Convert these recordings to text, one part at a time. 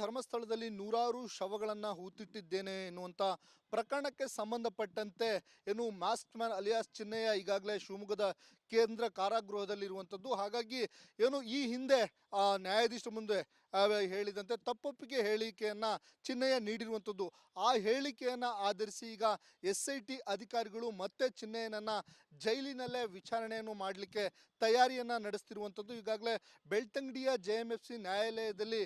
ಧರ್ಮಸ್ಥಳದಲ್ಲಿ ನೂರಾರು ಶವಗಳನ್ನು ಹೂತಿಟ್ಟಿದ್ದೇನೆ ಎನ್ನುವಂಥ ಪ್ರಕರಣಕ್ಕೆ ಸಂಬಂಧಪಟ್ಟಂತೆ ಮಾಸ್ಕ್ ಮ್ಯಾನ್ ಅಲಿಯಾಸ್ ಚಿನ್ನಯ್ಯ ಈಗಾಗಲೇ ಶಿವಮೊಗ್ಗದ ಕೇಂದ್ರ ಕಾರಾಗೃಹದಲ್ಲಿರುವಂಥದ್ದು. ಹಾಗಾಗಿ ಈ ಹಿಂದೆ ನ್ಯಾಯಾಧೀಶರ ಮುಂದೆ ಹೇಳಿದಂತೆ ತಪ್ಪೊಪ್ಪಿಗೆ ಹೇಳಿಕೆಯನ್ನು ಚಿನ್ನಯ್ಯ ನೀಡಿರುವಂಥದ್ದು. ಆ ಹೇಳಿಕೆಯನ್ನು ಆಧರಿಸಿ ಈಗ SIT ಅಧಿಕಾರಿಗಳು ಮತ್ತೆ ಚಿನ್ನಯ್ಯನನ್ನು ಜೈಲಿನಲ್ಲೇ ವಿಚಾರಣೆಯನ್ನು ಮಾಡಲಿಕ್ಕೆ ತಯಾರಿಯನ್ನು ನಡೆಸ್ತಿರುವಂಥದ್ದು. ಈಗಾಗಲೇ ಬೆಳ್ತಂಗಡಿಯ JMFC ನ್ಯಾಯಾಲಯದಲ್ಲಿ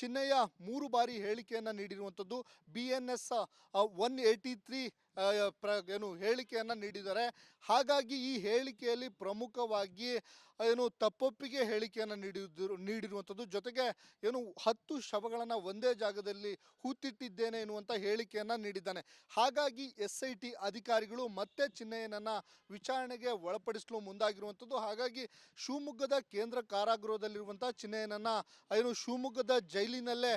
ಚಿನ್ನಯ್ಯ 3 ಬಾರಿ ಹೇಳಿಕೆಯನ್ನು ನೀಡಿರುವಂಥದ್ದು. BNS 183 ಹೇಳಿಕೆಯನ್ನು ನೀಡಿದ್ದಾರೆ. ಹಾಗಾಗಿ ಈ ಹೇಳಿಕೆಯಲ್ಲಿ ಪ್ರಮುಖವಾಗಿ ತಪ್ಪೊಪ್ಪಿಗೆ ಹೇಳಿಕೆಯನ್ನು ನೀಡಿರುವಂಥದ್ದು. ಜೊತೆಗೆ 10 ಶವಗಳನ್ನು ಒಂದೇ ಜಾಗದಲ್ಲಿ ಹೂತಿಟ್ಟಿದ್ದೇನೆ ಎನ್ನುವಂಥ ಹೇಳಿಕೆಯನ್ನು ನೀಡಿದ್ದಾನೆ. ಹಾಗಾಗಿ SIT ಅಧಿಕಾರಿಗಳು ಮತ್ತೆ ಚಿನ್ನಯ್ಯನನ್ನು ವಿಚಾರಣೆಗೆ ಒಳಪಡಿಸಲು ಮುಂದಾಗಿರುವಂಥದ್ದು. ಹಾಗಾಗಿ ಶಿವಮೊಗ್ಗದ ಕೇಂದ್ರ ಕಾರಾಗೃಹದಲ್ಲಿರುವಂಥ ಚಿನ್ನಯ್ಯನನ್ನು ಶಿವಮೊಗ್ಗದ ಜೈಲಿನಲ್ಲೇ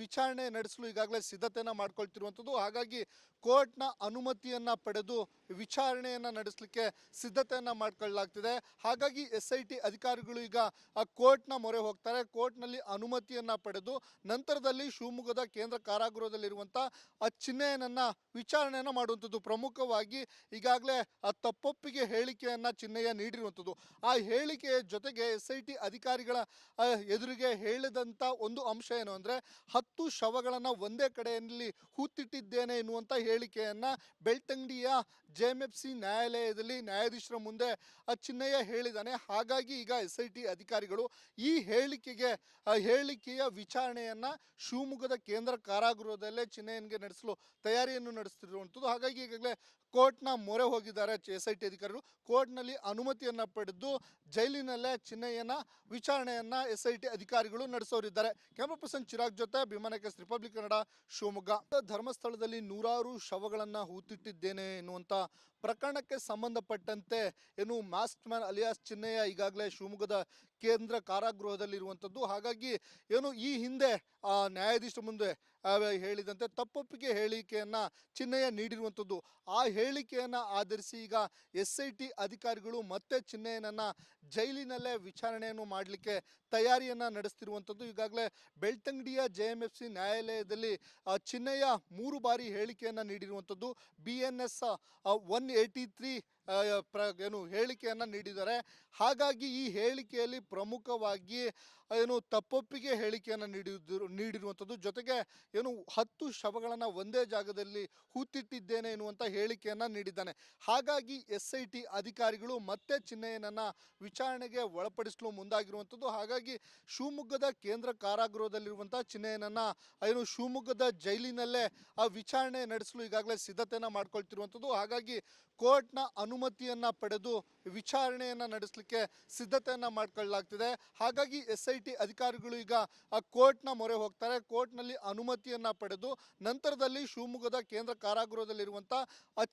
ವಿಚಾರಣೆ ನಡೆಸಲು ಈಗಾಗಲೇ ಸಿದ್ಧತೆಯನ್ನು ಮಾಡ್ಕೊಳ್ತಿರುವಂಥದ್ದು. ಹಾಗಾಗಿ ಕೋರ್ಟ್ನ ಅನುಮತಿಯನ್ನು ಪಡೆದು ವಿಚಾರಣೆಯನ್ನು ನಡೆಸಲಿಕ್ಕೆ ಸಿದ್ಧತೆಯನ್ನು ಮಾಡ್ಕೊಳ್ಳಲಾಗ್ತಿದೆ. ಹಾಗಾಗಿ SIT ಅಧಿಕಾರಿಗಳು ಈಗ ಕೋರ್ಟ್ನ ಮೊರೆ ಹೋಗ್ತಾರೆ. ಕೋರ್ಟ್ನಲ್ಲಿ ಅನುಮತಿಯನ್ನು ಪಡೆದು ನಂತರದಲ್ಲಿ ಶಿವಮೊಗ್ಗದ ಕೇಂದ್ರ ಕಾರಾಗೃಹದಲ್ಲಿರುವಂಥ ಚಿನ್ನಯ್ಯನನ್ನು ವಿಚಾರಣೆಯನ್ನು ಮಾಡುವಂಥದ್ದು. ಪ್ರಮುಖವಾಗಿ ಈಗಾಗಲೇ ತಪ್ಪೊಪ್ಪಿಗೆ ಹೇಳಿಕೆಯನ್ನು ಚಿನ್ನಯ್ಯ ನೀಡಿರುವಂಥದ್ದು. ಆ ಹೇಳಿಕೆಯ ಜೊತೆಗೆ SIT ಅಧಿಕಾರಿಗಳ ಎದುರಿಗೆ ಹೇಳಿದಂಥ ಒಂದು ಅಂಶ ಏನು ಅಂದರೆ 10 ಶವಗಳನ್ನು ಒಂದೇ ಕಡೆಯಲ್ಲಿ ಹೂತಿಟ್ಟಿದ್ದೇನೆ ಎನ್ನುವಂಥ ಹೇಳಿಕೆಯನ್ನು ಬೆಳ್ತಂಗಡಿಯ JMFC ನ್ಯಾಯಾಲಯದಲ್ಲಿ ನ್ಯಾಯಾಧೀಶರ ಮುಂದೆ ಚಿನ್ನಯ್ಯ ಹೇಳಿದ್ದಾನೆ. ಹಾಗಾಗಿ ಈಗ SIT ಅಧಿಕಾರಿಗಳು ಈ ಹೇಳಿಕೆಯ ವಿಚಾರಣೆಯನ್ನು ಶಿವಮೊಗ್ಗದ ಕೇಂದ್ರ ಕಾರಾಗೃಹದಲ್ಲೇ ಚಿನ್ನಯ್ಯನಿಗೆ ನಡೆಸಲು ತಯಾರಿಯನ್ನು ನಡೆಸ್ತಿರುವಂಥದ್ದು. ಹಾಗಾಗಿ ಈಗಾಗಲೇ ಕೋರ್ಟ್ನ ಮೊರೆ ಹೋಗಿದ್ದಾರೆ SIT ಅಧಿಕಾರಿಗಳು. ಕೋರ್ಟ್ನಲ್ಲಿ ಅನುಮತಿಯನ್ನು ಪಡೆದು ಜೈಲಿನಲ್ಲೇ ಚಿನ್ನಯ್ಯನ ವಿಚಾರಣೆಯನ್ನು SIT ಅಧಿಕಾರಿಗಳು ನಡೆಸೋರಿದ್ದಾರೆ. ಕ್ಯಾಮ್ರಾ ಪರ್ಸನ್ ಚಿರಾಗ್ ಜೊತೆ ಭಿಮಾನಕಸ್ ರಿಪಬ್ಲಿಕ್ ಕನ್ನಡ, ಶಿವಮೊಗ್ಗ. ಧರ್ಮಸ್ಥಳದಲ್ಲಿ ನೂರಾರು ಶವಗಳನ್ನು ಹೂತಿಟ್ಟಿದ್ದೇನೆ ಎನ್ನುವಂಥ ಪ್ರಕರಣಕ್ಕೆ ಸಂಬಂಧಪಟ್ಟಂತೆ ಮಾಸ್ಕ್ ಮ್ಯಾನ್ ಅಲಿಯಾಸ್ ಚಿನ್ನಯ್ಯ ಈಗಾಗಲೇ ಶಿವಮೊಗ್ಗದ ಕೇಂದ್ರ ಕಾರಾಗೃಹದಲ್ಲಿರುವಂಥದ್ದು. ಹಾಗಾಗಿ ಈ ಹಿಂದೆ ನ್ಯಾಯಾಧೀಶರ ಮುಂದೆ ಹೇಳಿದಂತೆ ತಪ್ಪೊಪ್ಪಿಗೆ ಹೇಳಿಕೆಯನ್ನು ಚಿನ್ನಯ್ಯ ನೀಡಿರುವಂಥದ್ದು. ಆ ಹೇಳಿಕೆಯನ್ನು ಆಧರಿಸಿ ಈಗ SIT ಅಧಿಕಾರಿಗಳು ಮತ್ತೆ ಚಿನ್ನಯ್ಯನನ್ನು ಜೈಲಿನಲ್ಲೇ ವಿಚಾರಣೆಯನ್ನು ಮಾಡಲಿಕ್ಕೆ ತಯಾರಿಯನ್ನು ನಡೆಸ್ತಿರುವಂಥದ್ದು. ಈಗಾಗಲೇ ಬೆಳ್ತಂಗಡಿಯ JMFC ನ್ಯಾಯಾಲಯದಲ್ಲಿ ಚಿನ್ನಯ್ಯ 3 ಬಾರಿ ಹೇಳಿಕೆಯನ್ನು ನೀಡಿರುವಂಥದ್ದು. BNS 183 ಹೇಳಿಕೆಯನ್ನು ನೀಡಿದ್ದಾರೆ. ಹಾಗಾಗಿ ಈ ಹೇಳಿಕೆಯಲ್ಲಿ ಪ್ರಮುಖವಾಗಿ ತಪ್ಪೊಪ್ಪಿಗೆ ಹೇಳಿಕೆಯನ್ನು ನೀಡಿರುವಂಥದ್ದು. ಜೊತೆಗೆ 10 ಶವಗಳನ್ನು ಒಂದೇ ಜಾಗದಲ್ಲಿ ಹೂತಿಟ್ಟಿದ್ದೇನೆ ಎನ್ನುವಂಥ ಹೇಳಿಕೆಯನ್ನು ನೀಡಿದ್ದಾನೆ. ಹಾಗಾಗಿ SIT ಅಧಿಕಾರಿಗಳು ಮತ್ತೆ ಚಿನ್ನಯ್ಯನನ್ನು ವಿಚಾರಣೆಗೆ ಒಳಪಡಿಸಲು ಮುಂದಾಗಿರುವಂಥದ್ದು. ಹಾಗಾಗಿ ಶಿವಮೊಗ್ಗದ ಕೇಂದ್ರ ಕಾರಾಗೃಹದಲ್ಲಿರುವಂಥ ಚಿನ್ನಯ್ಯನನ್ನು ಶಿವಮೊಗ್ಗದ ಜೈಲಿನಲ್ಲೇ ವಿಚಾರಣೆ ನಡೆಸಲು ಈಗಾಗಲೇ ಸಿದ್ಧತೆಯನ್ನು ಮಾಡ್ಕೊಳ್ತಿರುವಂಥದ್ದು. ಹಾಗಾಗಿ ಕೋರ್ಟ್ನ ಅನುಮತಿಯನ್ನು ಪಡೆದು ವಿಚಾರಣೆಯನ್ನು ನಡೆಸಲಿಕ್ಕೆ ಸಿದ್ಧತೆಯನ್ನು ಮಾಡ್ಕೊಳ್ಳಲಾಗ್ತಿದೆ. ಹಾಗಾಗಿ SIT ಅಧಿಕಾರಿಗಳು ಈಗ ಕೋರ್ಟ್ನ ಮೊರೆ ಹೋಗ್ತಾರೆ. ಕೋರ್ಟ್ನಲ್ಲಿ ಅನುಮತಿಯನ್ನು ಪಡೆದು ನಂತರದಲ್ಲಿ ಶಿವಮೊಗ್ಗದ ಕೇಂದ್ರ ಕಾರಾಗೃಹದಲ್ಲಿರುವಂಥ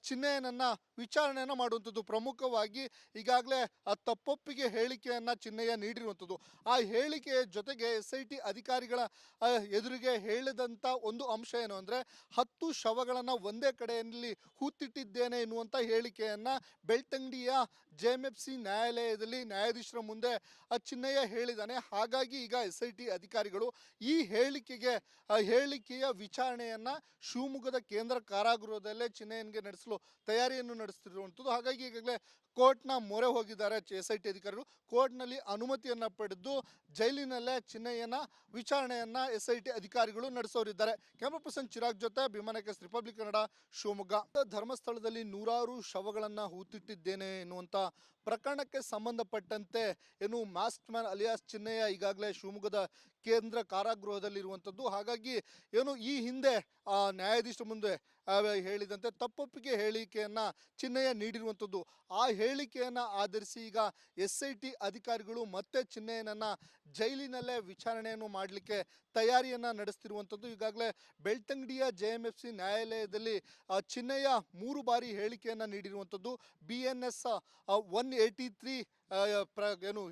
ಚಿನ್ನಯ್ಯನನ್ನು ವಿಚಾರಣೆಯನ್ನು ಮಾಡುವಂಥದ್ದು. ಪ್ರಮುಖವಾಗಿ ಈಗಾಗಲೇ ತಪ್ಪೊಪ್ಪಿಗೆ ಹೇಳಿಕೆಯನ್ನು ಚಿನ್ನಯ್ಯ ನೀಡಿರುವಂಥದ್ದು. ಆ ಹೇಳಿಕೆಯ ಜೊತೆಗೆ SIT ಅಧಿಕಾರಿಗಳ ಎದುರಿಗೆ ಹೇಳಿದಂಥ ಒಂದು ಅಂಶ ಏನು ಅಂದರೆ 10 ಶವಗಳನ್ನು ಒಂದೇ ಕಡೆಯಲ್ಲಿ ಹೂತಿಟ್ಟಿದ್ದೇನೆ ಎನ್ನುವಂಥ ಹೇಳಿಕೆಯನ್ನು ಬೆಳ್ತಂಗಡಿಯ JMFC ನ್ಯಾಯಾಲಯದಲ್ಲಿ ನ್ಯಾಯಾಧೀಶರ ಮುಂದೆ ಚಿನ್ನಯ್ಯ ಹೇಳಿದ್ದಾನೆ. ಹಾಗಾಗಿ ಈಗ SIT ಅಧಿಕಾರಿಗಳು ಈ ಹೇಳಿಕೆಯ ವಿಚಾರಣೆಯನ್ನು ಶಿವಮೊಗ್ಗದ ಕೇಂದ್ರ ಕಾರಾಗೃಹದಲ್ಲೇ ಚಿನ್ನಯ್ಯನಿಗೆ ನಡೆಸಲು ತಯಾರಿಯನ್ನು ನಡೆಸ್ತಿರುವಂಥದ್ದು. ಹಾಗಾಗಿ ಈಗಾಗಲೇ ಕೋರ್ಟ್ನ ಮೊರೆ ಹೋಗಿದ್ದಾರೆ SIT ಅಧಿಕಾರಿಗಳು. ಕೋರ್ಟ್ನಲ್ಲಿ ಅನುಮತಿಯನ್ನು ಪಡೆದು ಜೈಲಿನಲ್ಲೇ ಚಿನ್ನಯ್ಯನ ವಿಚಾರಣೆಯನ್ನು SIT ಅಧಿಕಾರಿಗಳು ನಡೆಸೋರಿದ್ದಾರೆ. ಕ್ಯಾಮ್ರಾ ಪರ್ಸನ್ ಚಿರಾಗ್ ಜೊತೆ ಭಿಮಾನಕಸ್ ರಿಪಬ್ಲಿಕ್ ಕನ್ನಡ, ಶಿವಮೊಗ್ಗ. ಧರ್ಮಸ್ಥಳದಲ್ಲಿ ನೂರಾರು ಶವಗಳನ್ನು ಹೂತಿಟ್ಟಿದ್ದೇನೆ ಎನ್ನುವಂಥ ಪ್ರಕರಣಕ್ಕೆ ಸಂಬಂಧಪಟ್ಟಂತೆ ಮಾಸ್ಕ್ ಮ್ಯಾನ್ ಅಲಿಯಾಸ್ ಚಿನ್ನಯ್ಯ ಈಗಾಗಲೇ ಶಿವಮೊಗ್ಗದ ಕೇಂದ್ರ ಕಾರಾಗೃಹದಲ್ಲಿರುವಂಥದ್ದು. ಹಾಗಾಗಿ ಈ ಹಿಂದೆ ನ್ಯಾಯಾಧೀಶರ ಮುಂದೆ ಹೇಳಿದಂತೆ ತಪ್ಪೊಪ್ಪಿಗೆ ಹೇಳಿಕೆಯನ್ನು ಚಿನ್ನಯ್ಯ ನೀಡಿರುವಂಥದ್ದು. ಆ ಹೇಳಿಕೆಯನ್ನು ಆಧರಿಸಿ ಈಗ SIT ಅಧಿಕಾರಿಗಳು ಮತ್ತೆ ಚಿನ್ನಯ್ಯನನ್ನು ಜೈಲಿನಲ್ಲೇ ವಿಚಾರಣೆಯನ್ನು ಮಾಡಲಿಕ್ಕೆ ತಯಾರಿಯನ್ನು ನಡೆಸ್ತಿರುವಂಥದ್ದು. ಈಗಾಗಲೇ ಬೆಳ್ತಂಗಡಿಯ JMFC ನ್ಯಾಯಾಲಯದಲ್ಲಿ ಚಿನ್ನಯ್ಯ 3 ಬಾರಿ ಹೇಳಿಕೆಯನ್ನು ನೀಡಿರುವಂಥದ್ದು. BNS 183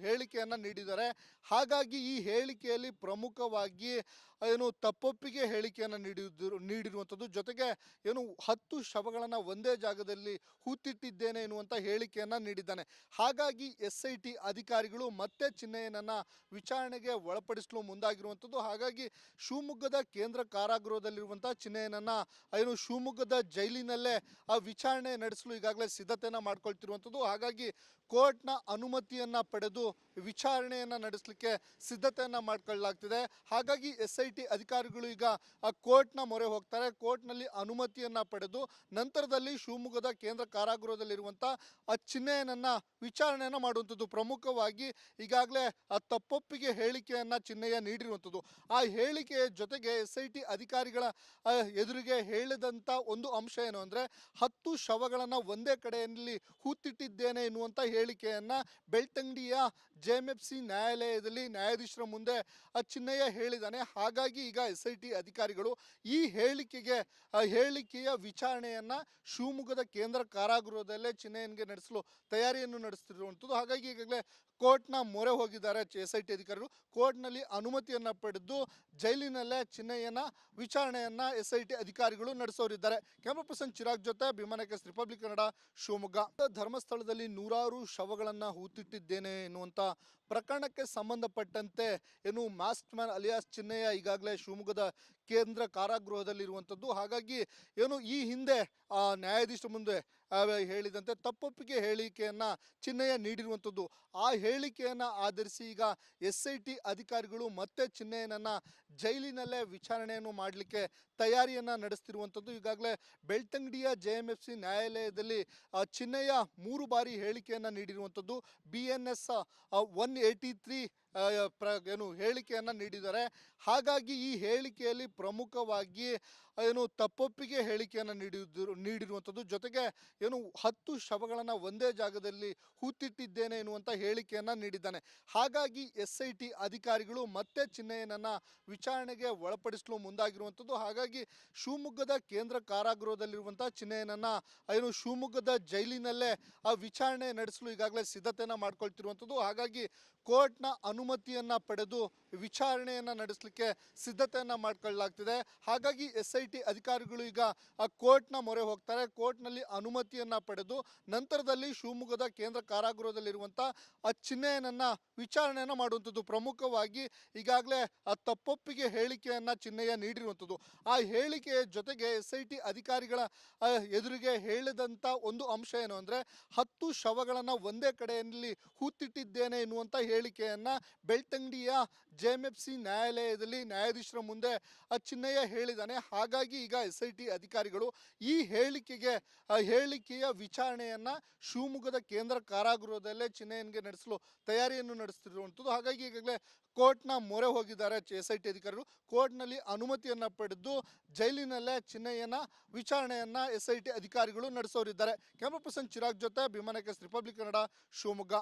ಹೇಳಿಕೆಯನ್ನು ನೀಡಿದ್ದಾರೆ. ಹಾಗಾಗಿ ಈ ಹೇಳಿಕೆಯಲ್ಲಿ ಪ್ರಮುಖವಾಗಿ ಏನು ತಪ್ಪೊಪ್ಪಿಗೆ ಹೇಳಿಕೆಯನ್ನು ನೀಡಿರುವಂಥದ್ದು, ಜೊತೆಗೆ ಏನು 10 ಶವಗಳನ್ನು ಒಂದೇ ಜಾಗದಲ್ಲಿ ಹೂತಿಟ್ಟಿದ್ದೇನೆ ಎನ್ನುವಂಥ ಹೇಳಿಕೆಯನ್ನು ನೀಡಿದ್ದಾನೆ. ಹಾಗಾಗಿ SIT ಅಧಿಕಾರಿಗಳು ಮತ್ತೆ ಚಿನ್ನಯ್ಯನನ್ನ ವಿಚಾರಣೆಗೆ ಒಳಪಡಿಸಲು ಮುಂದಾಗಿರುವಂಥದ್ದು. ಹಾಗಾಗಿ ಶಿವಮೊಗ್ಗದ ಕೇಂದ್ರ ಕಾರಾಗೃಹದಲ್ಲಿರುವಂಥ ಚಿನ್ನಯ್ಯನನ್ನ ಏನು ಶಿವಮೊಗ್ಗದ ಜೈಲಿನಲ್ಲೇ ಆ ವಿಚಾರಣೆ ನಡೆಸಲು ಈಗಾಗಲೇ ಸಿದ್ಧತೆಯನ್ನು ಮಾಡ್ಕೊಳ್ತಿರುವಂಥದ್ದು. ಹಾಗಾಗಿ ಕೋರ್ಟ್ನ ಅನುಮತಿಯನ್ನ ಪಡೆದು ವಿಚಾರಣೆಯನ್ನ ನಡೆಸಲಿಕ್ಕೆ ಸಿದ್ಧತೆಯನ್ನ ಮಾಡ್ಕೊಳ್ಳಲಾಗ್ತಿದೆ. ಹಾಗಾಗಿ SIT ಅಧಿಕಾರಿಗಳು ಈಗ ಆ ಕೋರ್ಟ್ನ ಮೊರೆ ಹೋಗ್ತಾರೆ. ಕೋರ್ಟ್ನಲ್ಲಿ ಅನುಮತಿಯನ್ನ ಪಡೆದು ನಂತರದಲ್ಲಿ ಶಿವಮೊಗ್ಗದ ಕೇಂದ್ರ ಕಾರಾಗೃಹದಲ್ಲಿರುವಂಥ ಆ ಚಿನ್ನಯ್ಯನನ್ನ ವಿಚಾರಣೆಯನ್ನ ಮಾಡುವಂಥದ್ದು. ಪ್ರಮುಖವಾಗಿ ಈಗಾಗಲೇ ಆ ತಪ್ಪೊಪ್ಪಿಗೆ ಹೇಳಿಕೆಯನ್ನ ಚಿನ್ನಯ್ಯ ನೀಡಿರುವಂಥದ್ದು. ಆ ಹೇಳಿಕೆಯ ಜೊತೆಗೆ SIT ಅಧಿಕಾರಿಗಳ ಎದುರಿಗೆ ಹೇಳಿದಂಥ ಒಂದು ಅಂಶ ಏನು ಅಂದರೆ 10 ಶವಗಳನ್ನು ಒಂದೇ ಕಡೆಯಲ್ಲಿ ಹೂತಿಟ್ಟಿದ್ದೇನೆ ಎನ್ನುವಂಥ ಹೇಳಿಕೆಯನ್ನ ಬೆಳ್ತಂಗಡಿಯ JMFC ನ್ಯಾಯಾಲಯದಲ್ಲಿ ನ್ಯಾಯಾಧೀಶರ ಮುಂದೆ ಚಿನ್ನಯ್ಯ ಹೇಳಿದ್ದಾನೆ. ಹಾಗಾಗಿ ಈಗ SIT ಅಧಿಕಾರಿಗಳು ಈ ಹೇಳಿಕೆಯ ವಿಚಾರಣೆಯನ್ನ ಶಿವಮೊಗ್ಗದ ಕೇಂದ್ರ ಕಾರಾಗೃಹದಲ್ಲೇ ಚಿನ್ನಯ್ಯನಿಗೆ ನಡೆಸಲು ತಯಾರಿಯನ್ನು ನಡೆಸುತ್ತಿರುವಂಥದ್ದು. ಹಾಗಾಗಿ ಈಗಾಗಲೇ ಕೋರ್ಟ್ನ ಮೊರೆ ಹೋಗಿದ್ದಾರೆ SIT ಅಧಿಕಾರಿಗಳು. ಕೋರ್ಟ್ನಲ್ಲಿ ಅನುಮತಿಯನ್ನ ಪಡೆದು ಜೈಲಿನಲ್ಲೇ ಚಿನ್ನಯ್ಯನ ವಿಚಾರಣೆಯನ್ನ SIT ಅಧಿಕಾರಿಗಳು ನಡೆಸೋರಿದ್ದಾರೆ. ಕ್ಯಾಮರಾ ಪರ್ಸನ್ ಚಿರಾಗ್ ಜೊತೆ ಭೀಮಾ ರಿಪಬ್ಲಿಕ್ ಕನ್ನಡ, ಶಿವಮೊಗ್ಗ. ಧರ್ಮಸ್ಥಳದಲ್ಲಿ ನೂರಾರು ಶವಗಳನ್ನ ಹೂತಿಟ್ಟಿದ್ದೇನೆ ಎನ್ನುವಂತ ಪ್ರಕರಣಕ್ಕೆ ಸಂಬಂಧಪಟ್ಟಂತೆ ಏನು ಮಾಸ್ಕ್ ಮ್ಯಾನ್ ಅಲಿಯಾಸ್ ಚಿನ್ನಯ್ಯ ಈಗಾಗಲೇ ಶಿವಮೊಗ್ಗದ ಕೇಂದ್ರ ಕಾರಾಗೃಹದಲ್ಲಿರುವಂಥದ್ದು. ಹಾಗಾಗಿ ಏನು ಈ ಹಿಂದೆ ನ್ಯಾಯಾಧೀಶರ ಮುಂದೆ ಹೇಳಿದಂತೆ ತಪ್ಪೊಪ್ಪಿಗೆ ಹೇಳಿಕೆಯನ್ನ ಚಿನ್ನಯ್ಯ ನೀಡಿರುವಂಥದ್ದು. ಆ ಹೇಳಿಕೆಯನ್ನ ಆಧರಿಸಿ ಈಗ SIT ಅಧಿಕಾರಿಗಳು ಮತ್ತೆ ಚಿನ್ನಯ್ಯನನ್ನ ಜೈಲಿನಲ್ಲೇ ವಿಚಾರಣೆಯನ್ನು ಮಾಡಲಿಕ್ಕೆ ತಯಾರಿಯನ್ನ ನಡೆಸ್ತಿರುವಂಥದ್ದು. ಈಗಾಗಲೇ ಬೆಳ್ತಂಗಡಿಯ JMFC ನ್ಯಾಯಾಲಯದಲ್ಲಿ ಚಿನ್ನಯ್ಯ 3 ಬಾರಿ ಹೇಳಿಕೆಯನ್ನ ನೀಡಿರುವಂಥದ್ದು. BNS 183 ಏನು ಹೇಳಿಕೆಯನ್ನ ನೀಡಿದ್ದಾರೆ. ಹಾಗಾಗಿ ಈ ಹೇಳಿಕೆಯಲ್ಲಿ ಪ್ರಮುಖವಾಗಿ ಏನು ತಪ್ಪೊಪ್ಪಿಗೆ ಹೇಳಿಕೆಯನ್ನು ನೀಡಿರುವಂಥದ್ದು, ಜೊತೆಗೆ ಏನು 10 ಶವಗಳನ್ನು ಒಂದೇ ಜಾಗದಲ್ಲಿ ಹೂತಿಟ್ಟಿದ್ದೇನೆ ಎನ್ನುವಂಥ ಹೇಳಿಕೆಯನ್ನು ನೀಡಿದ್ದಾನೆ. ಹಾಗಾಗಿ SIT ಅಧಿಕಾರಿಗಳು ಮತ್ತೆ ಚಿನ್ನಯ್ಯನನ್ನ ವಿಚಾರಣೆಗೆ ಒಳಪಡಿಸಲು ಮುಂದಾಗಿರುವಂಥದ್ದು. ಹಾಗಾಗಿ ಶಿವಮೊಗ್ಗದ ಕೇಂದ್ರ ಕಾರಾಗೃಹದಲ್ಲಿರುವಂಥ ಚಿನ್ನಯ್ಯನನ್ನ ಏನು ಶಿವಮೊಗ್ಗದ ಜೈಲಿನಲ್ಲೇ ಆ ವಿಚಾರಣೆ ನಡೆಸಲು ಈಗಾಗಲೇ ಸಿದ್ಧತೆಯನ್ನು ಮಾಡ್ಕೊಳ್ತಿರುವಂಥದ್ದು. ಹಾಗಾಗಿ ಕೋರ್ಟ್ನ ಅನುಮತಿಯನ್ನ ಪಡೆದು ವಿಚಾರಣೆಯನ್ನ ನಡೆಸಲಿಕ್ಕೆ ಸಿದ್ಧತೆಯನ್ನ ಮಾಡ್ಕೊಳ್ಳಲಾಗ್ತಿದೆ. ಹಾಗಾಗಿ SIT ಅಧಿಕಾರಿಗಳು ಈಗ ಆ ಕೋರ್ಟ್ನ ಮೊರೆ ಹೋಗ್ತಾರೆ. ಕೋರ್ಟ್ನಲ್ಲಿ ಅನುಮತಿಯನ್ನ ಪಡೆದು ನಂತರದಲ್ಲಿ ಶಿವಮೊಗ್ಗದ ಕೇಂದ್ರ ಕಾರಾಗೃಹದಲ್ಲಿರುವಂಥ ಆ ಚಿನ್ನಯ್ಯನನ್ನ ವಿಚಾರಣೆಯನ್ನ ಮಾಡುವಂಥದ್ದು. ಪ್ರಮುಖವಾಗಿ ಈಗಾಗಲೇ ಆ ತಪ್ಪೊಪ್ಪಿಗೆ ಹೇಳಿಕೆಯನ್ನ ಚಿನ್ನಯ್ಯ ನೀಡಿರುವಂಥದ್ದು. ಆ ಹೇಳಿಕೆಯ ಜೊತೆಗೆ SIT ಅಧಿಕಾರಿಗಳ ಎದುರಿಗೆ ಹೇಳಿದಂಥ ಒಂದು ಅಂಶ ಏನು ಅಂದರೆ 10 ಶವಗಳನ್ನು ಒಂದೇ ಕಡೆಯಲ್ಲಿ ಹೂತಿಟ್ಟಿದ್ದೇನೆ ಎನ್ನುವಂಥ ಹೇಳಿಕೆಯನ್ನ ಬೆಳ್ತಂಗಡಿಯ JMFC ನ್ಯಾಯಾಲಯದಲ್ಲಿ ನ್ಯಾಯಾಧೀಶರ ಮುಂದೆ ಚಿನ್ನಯ್ಯ ಹೇಳಿದ್ದಾನೆ. ಹಾಗಾಗಿ ಈಗ SIT ಅಧಿಕಾರಿಗಳು ಈ ಹೇಳಿಕೆಯ ವಿಚಾರಣೆಯನ್ನ ಶಿವಮೊಗ್ಗದ ಕೇಂದ್ರ ಕಾರಾಗೃಹದಲ್ಲೇ ಚಿನ್ನಯ್ಯನಿಗೆ ನಡೆಸಲು ತಯಾರಿಯನ್ನು ನಡೆಸುತ್ತಿರುವಂಥದ್ದು. ಹಾಗಾಗಿ ಈಗಾಗಲೇ ಕೋರ್ಟ್ನ ಮೊರೆ ಹೋಗಿದ್ದಾರೆ SIT ಅಧಿಕಾರಿಗಳು. ಕೋರ್ಟ್ನಲ್ಲಿ ಅನುಮತಿಯನ್ನ ಪಡೆದು ಜೈಲಿನಲ್ಲೇ ಚಿನ್ನಯ್ಯನ ವಿಚಾರಣೆಯನ್ನ SIT ಅಧಿಕಾರಿಗಳು ನಡೆಸೋರಿದ್ದಾರೆ. ಕ್ಯಾಮರಾ ಪರ್ಸನ್ ಚಿರಾಗ್ ಜೊತೆ ಭೀಮಾ ರಿಪಬ್ಲಿಕ್ ಕನ್ನಡ, ಶಿವಮೊಗ್ಗ.